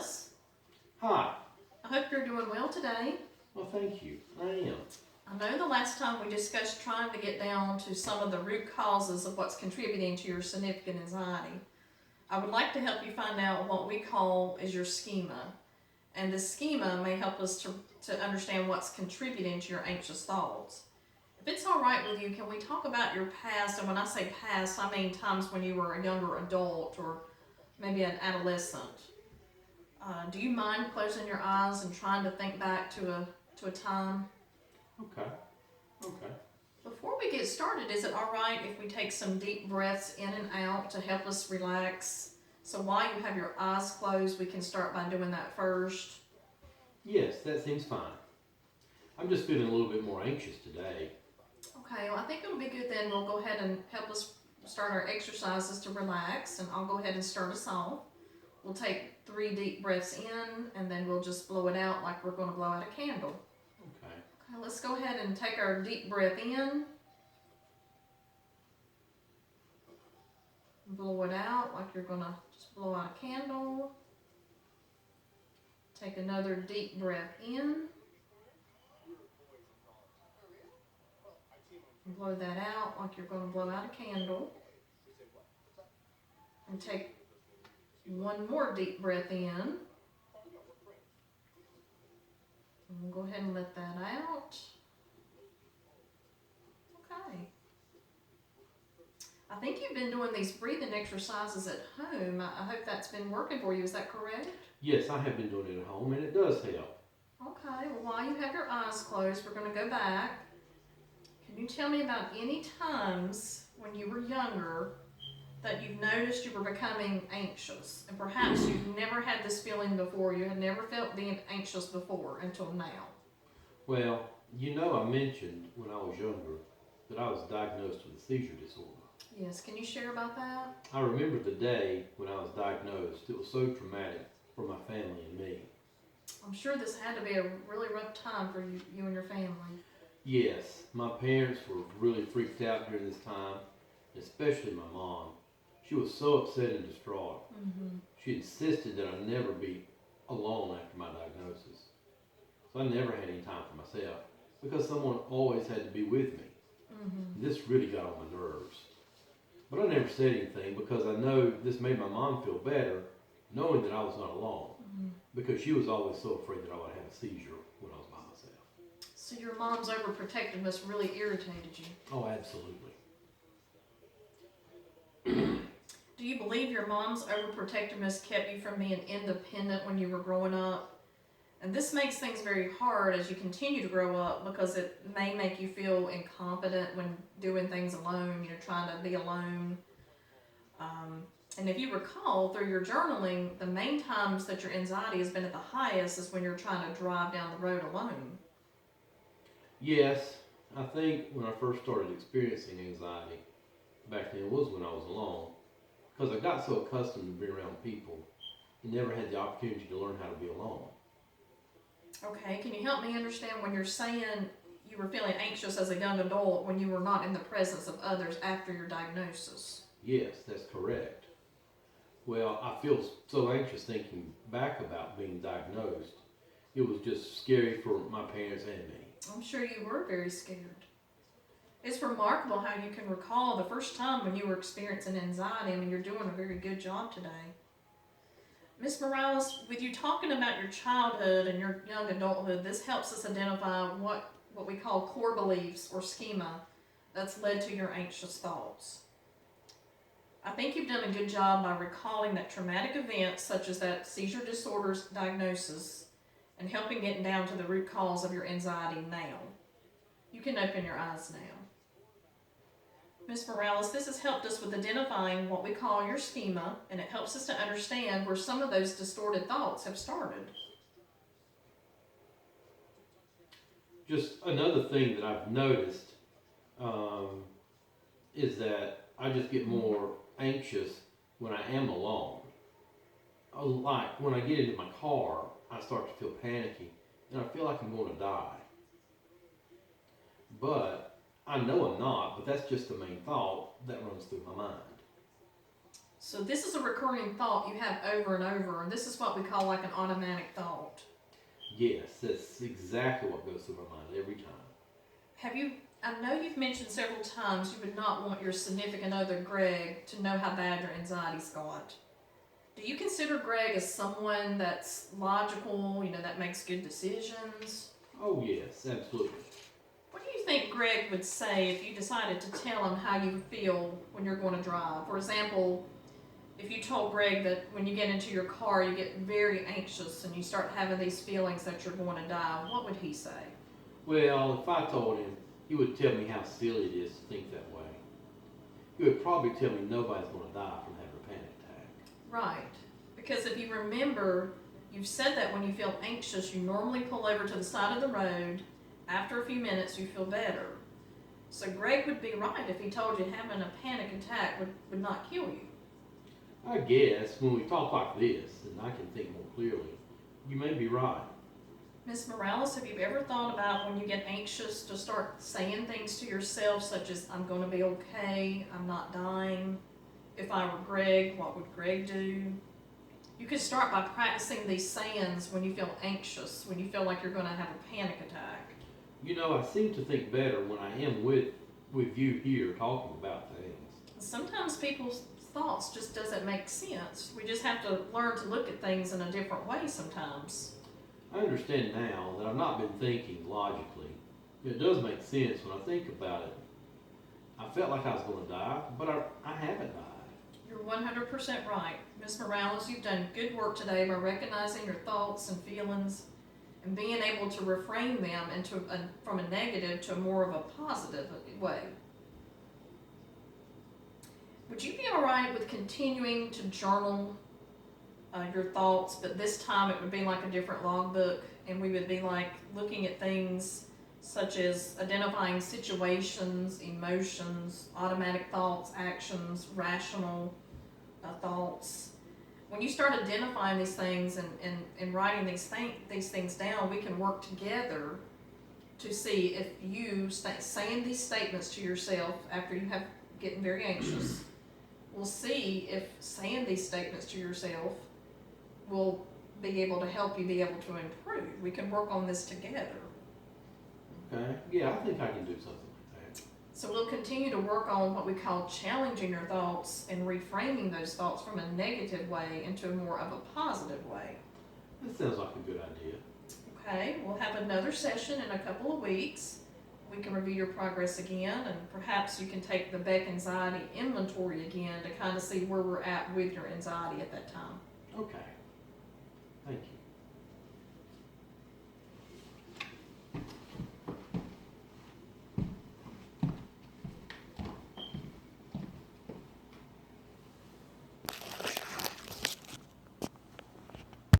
Morales. Hi. I hope you're doing well today. Well, thank you. I am. I know the last time we discussed trying to get down to some of the root causes of what's contributing to your significant anxiety. I would like to help you find out what we call is your schema. And this schema may help us to understand what's contributing to your anxious thoughts. If it's all right with you, can we talk about your past? And when I say past, I mean times when you were a younger adult or maybe an adolescent. Do you mind closing your eyes and trying to think back to a time? Okay. Okay. Before we get started, is it all right if we take some deep breaths in and out to help us relax? So while you have your eyes closed, we can start by doing that first. Yes, that seems fine. I'm just feeling a little bit more anxious today. Okay, well, I think it'll be good then. We'll go ahead and help us start our exercises to relax, and I'll go ahead and start us off. We'll take 3 deep breaths in, and then we'll just blow it out like we're going to blow out a candle. Okay. Okay, let's go ahead and take our deep breath in. Blow it out like you're going to just blow out a candle. Take another deep breath in. And blow that out like you're going to blow out a candle. And take one more deep breath in. And we'll go ahead and let that out. Okay. I think you've been doing these breathing exercises at home. I hope that's been working for you. Is that correct? Yes, I have been doing it at home, and it does help. Okay. Well, while you have your eyes closed, we're going to go back. Can you tell me about any times when you were younger that you've noticed you were becoming anxious? And perhaps you've never had this feeling before. You had never felt being anxious before until now. Well, I mentioned when I was younger that I was diagnosed with a seizure disorder. Yes. Can you share about that? I remember the day when I was diagnosed. It was so traumatic for my family and me. I'm sure this had to be a really rough time for you and your family. Yes, my parents were really freaked out during this time, especially my mom. She was so upset and distraught. Mm-hmm. She insisted that I never be alone after my diagnosis. So I never had any time for myself because someone always had to be with me. Mm-hmm. This really got on my nerves. But I never said anything because I know this made my mom feel better knowing that I was not alone Mm-hmm. because she was always so afraid that I would have a seizure when I was by myself. So your mom's overprotectiveness really irritated you. Oh, absolutely. Do you believe your mom's overprotectiveness kept you from being independent when you were growing up? And this makes things very hard as you continue to grow up because it may make you feel incompetent when doing things alone, trying to be alone. And if you recall through your journaling, the main times that your anxiety has been at the highest is when you're trying to drive down the road alone. Yes, I think when I first started experiencing anxiety back then was when I was alone because I got so accustomed to being around people and never had the opportunity to learn how to be alone. Okay, can you help me understand when you're saying you were feeling anxious as a young adult when you were not in the presence of others after your diagnosis? Yes, that's correct. Well, I feel so anxious thinking back about being diagnosed. It was just scary for my parents and me. I'm sure you were very scared. It's remarkable how you can recall the first time when you were experiencing anxiety. I mean, you're doing a very good job today. Ms. Morales, with you talking about your childhood and your young adulthood, this helps us identify what we call core beliefs or schema that's led to your anxious thoughts. I think you've done a good job by recalling that traumatic event such as that seizure disorder's diagnosis and helping get down to the root cause of your anxiety now. You can open your eyes now. Ms. Morales, this has helped us with identifying what we call your schema, and it helps us to understand where some of those distorted thoughts have started. Just another thing that I've noticed is that I just get more anxious when I am alone. Like when I get into my car, I start to feel panicky and I feel like I'm going to die. But I know I'm not, but that's just the main thought that runs through my mind. So this is a recurring thought you have over and over, and this is what we call like an automatic thought. Yes, that's exactly what goes through my mind every time. Have you, I know you've mentioned several times you would not want your significant other, Greg, to know how bad your anxiety's got. Do you consider Greg as someone that's logical, that makes good decisions? Oh, yes, absolutely. What do you think Greg would say if you decided to tell him how you feel when you're going to drive? For example, if you told Greg that when you get into your car you get very anxious and you start having these feelings that you're going to die, what would he say? Well, if I told him, he would tell me how silly it is to think that way. He would probably tell me nobody's going to die from having a panic attack. Right. Because if you remember, you've said that when you feel anxious, you normally pull over to the side of the road. After a few minutes, you feel better. So Greg would be right if he told you having a panic attack would not kill you. I guess when we talk like this, and I can think more clearly, you may be right. Miss Morales, have you ever thought about when you get anxious to start saying things to yourself such as, I'm going to be okay, I'm not dying, if I were Greg, what would Greg do? You could start by practicing these sayings when you feel anxious, when you feel like you're going to have a panic attack. I seem to think better when I am with you here talking about things. Sometimes people's thoughts just doesn't make sense. We just have to learn to look at things in a different way sometimes. I understand now that I've not been thinking logically. It does make sense when I think about it. I felt like I was going to die, but I haven't died. You're 100% right. Ms. Morales, you've done good work today by recognizing your thoughts and feelings and being able to reframe them from a negative to more of a positive way. Would you be alright with continuing to journal your thoughts, but this time it would be like a different logbook, and we would be like looking at things such as identifying situations, emotions, automatic thoughts, actions, rational thoughts. When you start identifying these things and writing these things down, we can work together to see if you saying these statements to yourself after you have getting very anxious. We'll see if saying these statements to yourself will be able to help you be able to improve. We can work on this together. Okay, yeah, I think I can do something like that. So we'll continue to work on what we call challenging your thoughts and reframing those thoughts from a negative way into more of a positive way. That sounds like a good idea. Okay, we'll have another session in a couple of weeks. We can review your progress again, and perhaps you can take the Beck Anxiety inventory again to kind of see where we're at with your anxiety at that time. Okay, thank you.